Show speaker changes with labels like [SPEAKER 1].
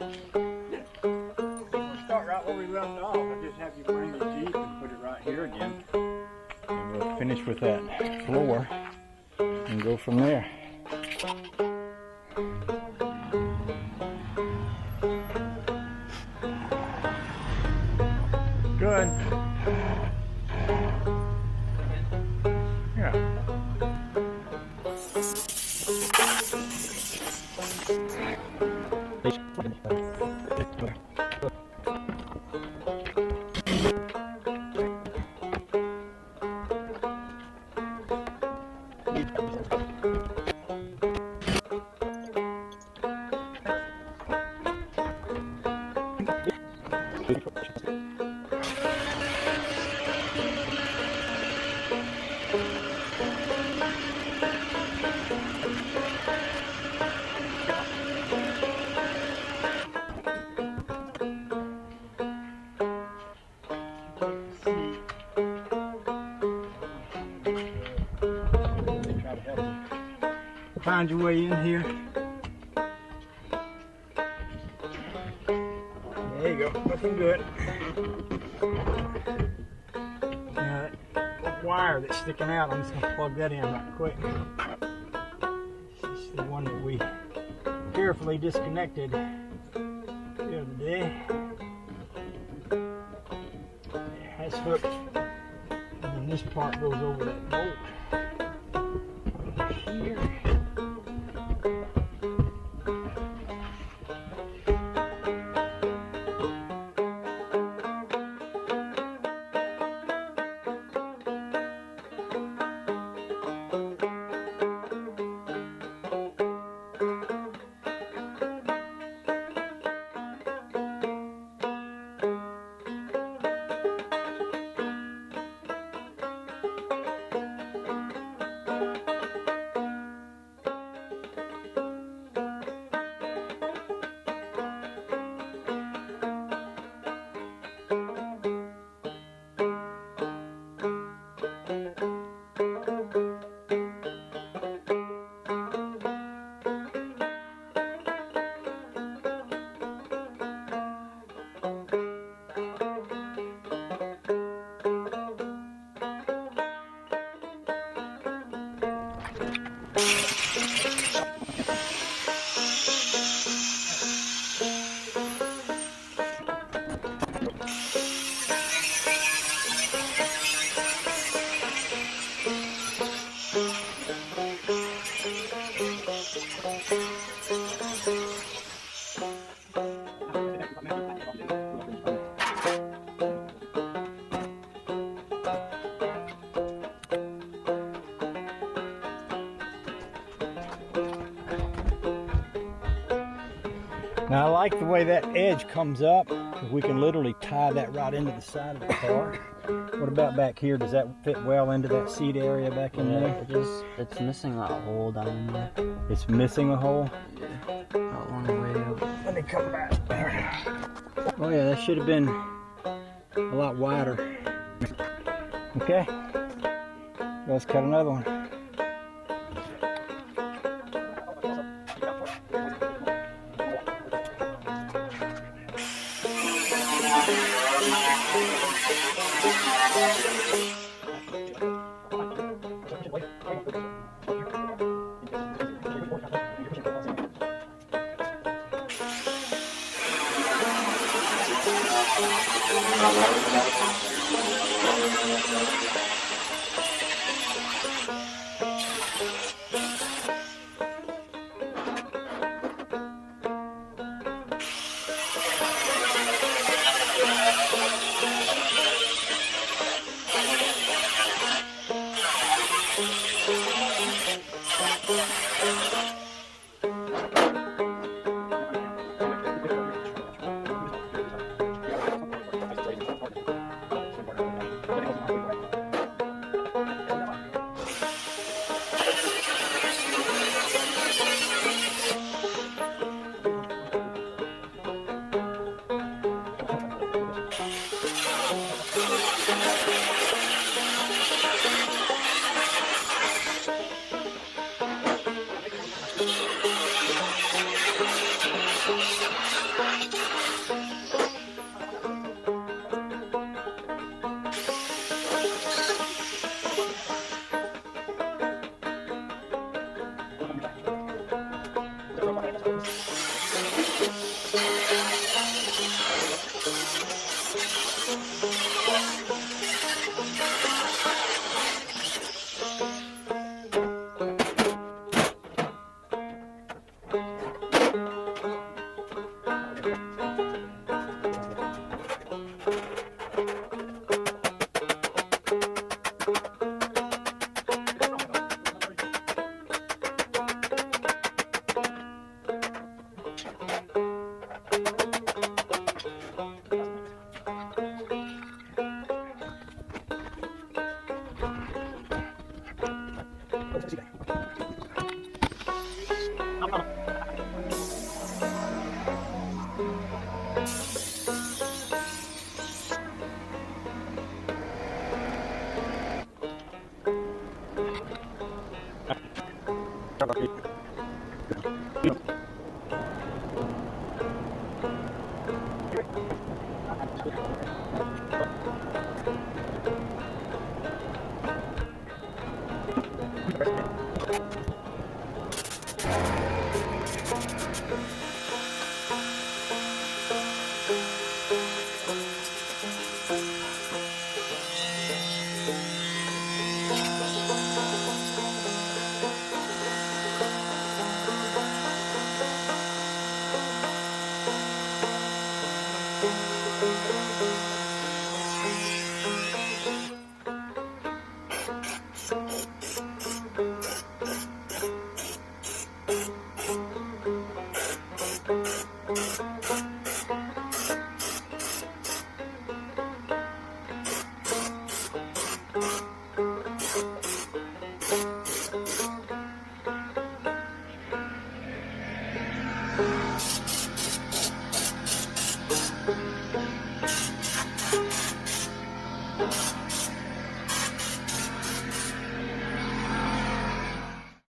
[SPEAKER 1] We'll start right where we left off. I'll just have you bring the Jeep and put it right here again. And we'll finish with that floor and go from there. Good. Yeah. Find your way in here. There you go, looking good. Now that wire that's sticking out, I'm just going to plug that in right quick. This is the one that we carefully disconnected the other day. That's hooked, and then this part goes over that bolt here. Now I like the way that edge comes up. We can literally tie that right into the side of the car. What about back here? Does that fit well into that seat area back in there?
[SPEAKER 2] It's missing that hole down in there.
[SPEAKER 1] It's missing a hole?
[SPEAKER 2] Yeah. That one way up.
[SPEAKER 1] Let me come back there. Oh yeah, that should have been a lot wider. Okay, let's cut another one. Thank you.